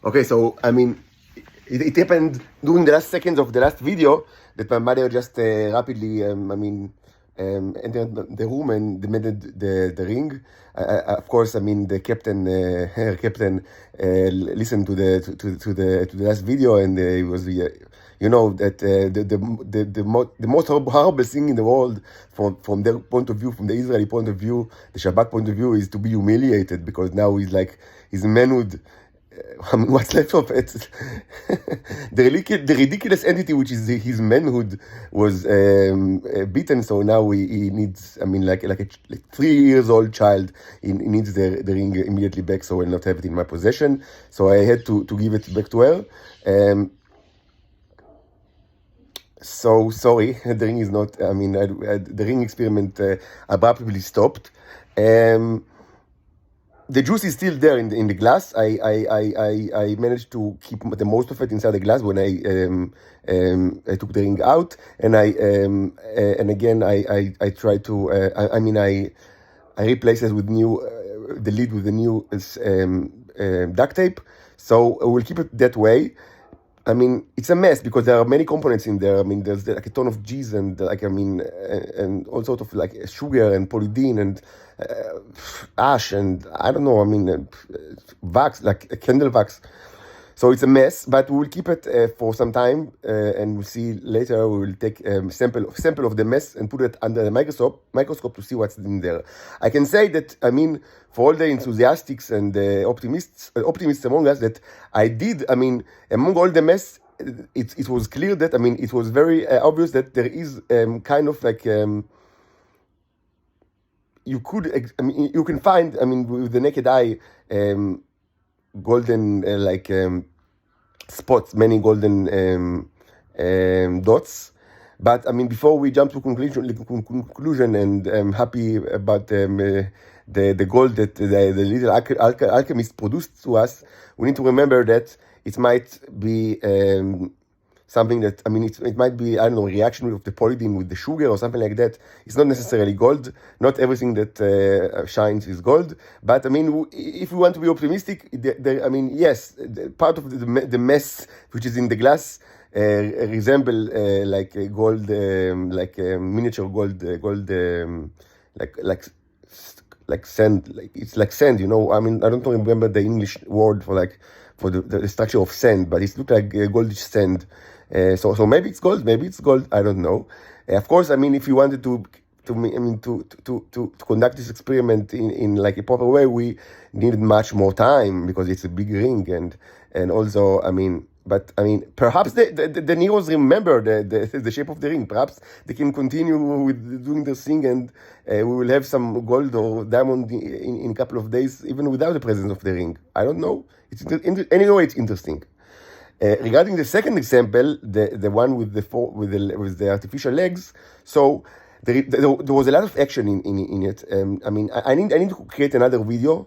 Okay, so I mean, it happened during the last seconds of the last video that my mother just rapidly, entered the room and demanded the ring. Of course, I mean the captain, her captain, listened to the last video, and it was you know that the most horrible thing in the world from their point of view, from the Israeli point of view, the Shabbat point of view, is to be humiliated, because now he's manhood. I mean, what's left of it? The ridiculous entity, which is his manhood, was beaten. So now he needs, I mean, like a 3 years old child, he needs the ring immediately back, so I'll not have it in my possession. So I had to give it back to her. So sorry, the ring is not. I mean, the ring experiment abruptly stopped. The juice is still there in the glass. I managed to keep the most of it inside the glass when I took the ring out, and again I tried to I replaced it with the lid with the new duct tape. So we'll keep it that way. I mean, it's a mess because there are many components in there. I mean, there's like a ton of cheese and and all sorts of like sugar and polythene and ash and I don't know. I mean, wax, like candle wax. So it's a mess, but we will keep it for some time, and we'll see later. We will take sample of the mess and put it under the microscope to see what's in there. I can say that, I mean, for all the enthusiasts and the optimists among us, that I did. I mean, among all the mess, it was clear that, I mean, it was very obvious that there is kind of like you can find, I mean, with the naked eye, golden spots, many golden dots. But I mean, before we jump to conclusion, and I'm happy about the gold that the little alchemist produced to us, we need to remember that it might be something that, I mean, it might be, I don't know, reaction of the polythene with the sugar or something like that. It's not necessarily gold. Not everything that shines is gold. But I mean, if we want to be optimistic, I mean, yes, part of the mess which is in the glass resemble like gold, miniature gold, like sand. Like it's like sand, you know. I mean, I don't remember the English word for the structure of sand, but it looked like goldish sand. So maybe it's gold, I don't know. Of course, I mean, if you wanted to conduct this experiment in like a proper way, we needed much more time because it's a big ring, and also, I mean, but I mean, perhaps the Neros remember the shape of the ring. Perhaps they can continue with doing this thing, and we will have some gold or diamond in a couple of days, even without the presence of the ring. I don't know. Anyway, it's interesting. Regarding the second example, the one with the artificial legs, so there was a lot of action in it. I mean, I need to create another video.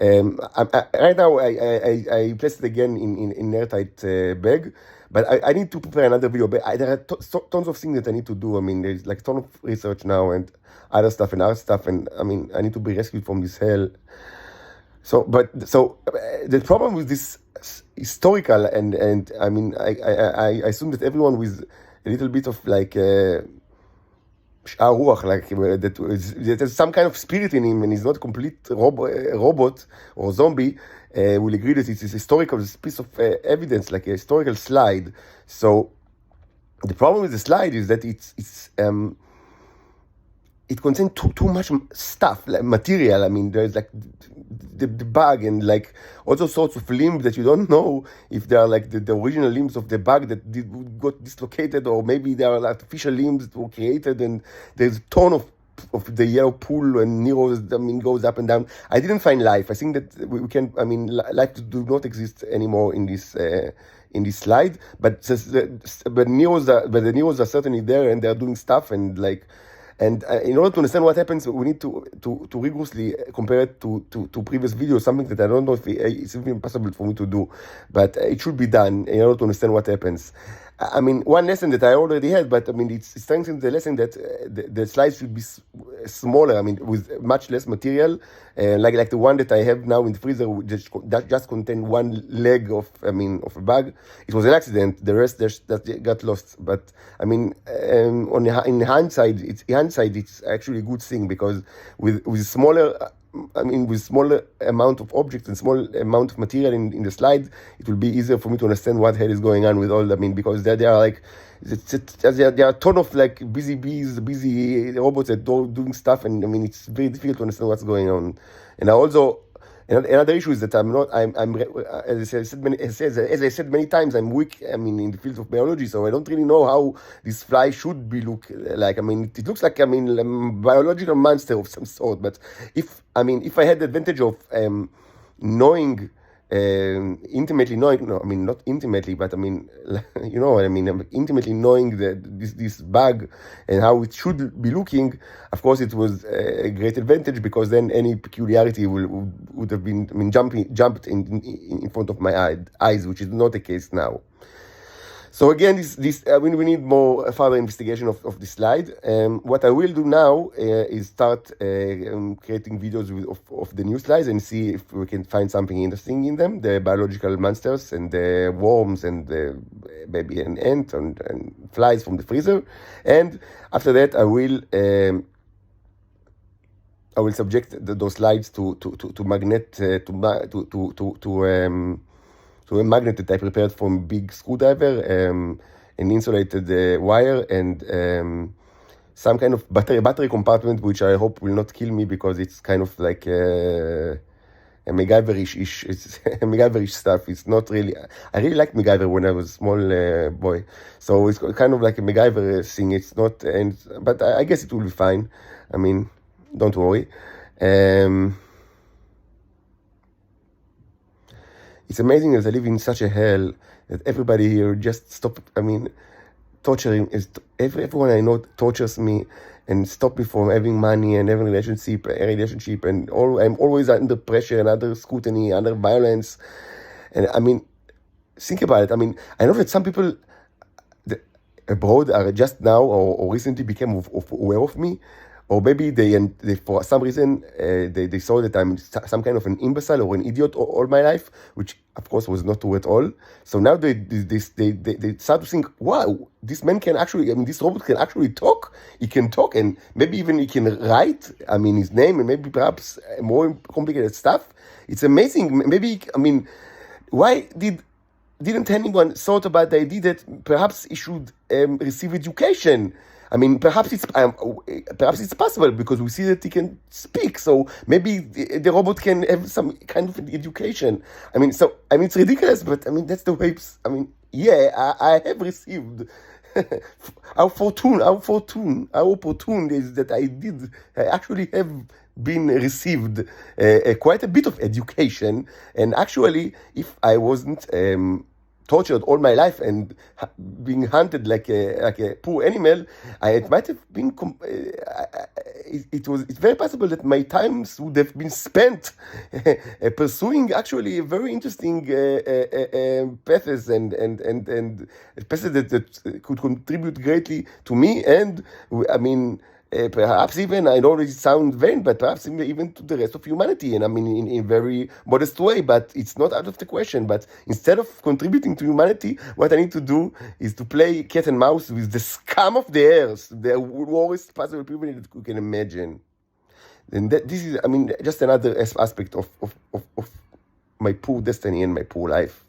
Right now I placed it again in airtight bag, but I need to prepare another video. But there are tons of things that I need to do. I mean, there's like a ton of research now and other stuff, and I mean, I need to be rescued from this hell. So the problem with this historical and I mean, I assume that everyone with a little bit of like Sha'ar Ruach, like that there's some kind of spirit in him and he's not a complete robot or zombie, will agree that it's a historical piece of evidence, like a historical slide. So the problem with the slide is that it contains too much stuff, like material. I mean, there's like the bug and like also sorts of limbs that you don't know if they are like the original limbs of the bug that got dislocated, or maybe they are artificial limbs that were created, and there's a ton of the yellow pool and Nero's, I mean, goes up and down. I didn't find life. I think that we can, I mean, life do not exist anymore in this slide, but the Neros are certainly there, and they're doing stuff, and like, and in order to understand what happens, we need to rigorously compare it to previous videos, something that I don't know if it's even possible for me to do, but it should be done in order to understand what happens. I mean, one lesson that I already had, but I mean, it strengthens the lesson that the slides should be smaller. I mean, with much less material, like the one that I have now in the freezer, that just contain one leg of, I mean, of a bag. It was an accident. The rest that got lost. But I mean, in hindsight, it's actually a good thing, because with smaller. I mean, with smaller amount of objects and small amount of material in the slides, it will be easier for me to understand what hell is going on with all. I mean, because there are like, there are a ton of like busy bees, busy robots that are doing stuff, and I mean, it's very difficult to understand what's going on. And I also, another issue is that as I said many times, I'm weak. I mean, in the field of biology, so I don't really know how this fly should be look like. I mean, it looks like, I mean, a biological monster of some sort. But if I had the advantage of knowing, intimately knowing, no, I mean, not intimately, but I mean, you know what I mean, intimately knowing this bug and how it should be looking, of course, it was a great advantage, because then any peculiarity would have been, I mean, jumped in front of my eyes, which is not the case now. So again, we need more further investigation of this slide. What I will do now is start creating videos of the new slides and see if we can find something interesting in them, the biological monsters and the worms and maybe an ant and flies from the freezer. And after that, I will subject those slides to a magnet that I prepared from a big screwdriver, an insulated wire, and some kind of battery compartment, which I hope will not kill me, because it's kind of like a MacGyverish. It's MacGyverish stuff. It's not really. I really liked MacGyver when I was a small boy, so it's kind of like a MacGyver thing. It's not, but I guess it will be fine. I mean, don't worry. It's amazing that I live in such a hell that everybody here just stop. I mean, torturing is everyone I know tortures me and stop me from having money and having a relationship, and I'm always under pressure and under scrutiny, under violence. And I mean, think about it. I mean, I know that some people abroad are just now or recently became aware of me. Or maybe they for some reason, they saw that I'm some kind of an imbecile or an idiot all my life, which of course was not true at all. So now they start to think, wow, this man can actually, I mean, this robot can actually talk. He can talk, and maybe even he can write, I mean, his name, and maybe perhaps more complicated stuff. It's amazing. Maybe, I mean, why didn't anyone thought about the idea that perhaps he should receive education? I mean, perhaps it's possible, because we see that he can speak. So maybe the robot can have some kind of education. I mean, it's ridiculous, but I mean, that's the way. I mean, yeah, I have received. How opportune is that I actually have been received quite a bit of education. And actually, if I wasn't tortured all my life and being hunted like a poor animal, it might have been. It's very possible that my times would have been spent pursuing actually very interesting paths and paths that could contribute greatly to me. And I mean, perhaps even, I know it sounds vain, but perhaps even to the rest of humanity, and I mean in a very modest way, but it's not out of the question. But instead of contributing to humanity, what I need to do is to play cat and mouse with the scum of the earth, the worst possible people that you can imagine. And this is, I mean, just another aspect of my poor destiny and my poor life.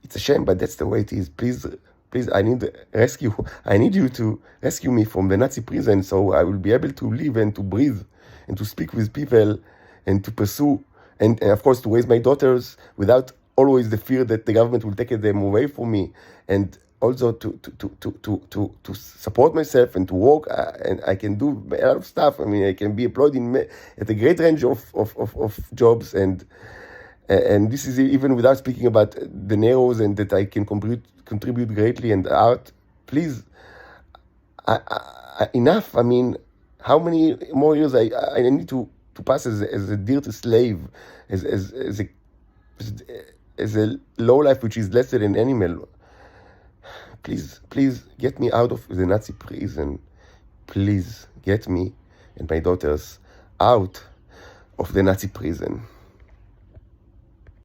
It's a shame, but that's the way it is. Please, I need rescue. I need you to rescue me from the Nazi prison, so I will be able to live and to breathe and to speak with people and to pursue and of course to raise my daughters without always the fear that the government will take them away from me, and also to support myself and to work. And I can do a lot of stuff. I mean, I can be employed at a great range of jobs, and this is even without speaking about the narrows and that I can contribute greatly, and art. Please, enough. I mean, how many more years I need to pass as a dirty slave, as a low life which is less than an animal? please, please get me out of the Nazi prison. Please get me and my daughters out of the Nazi prison.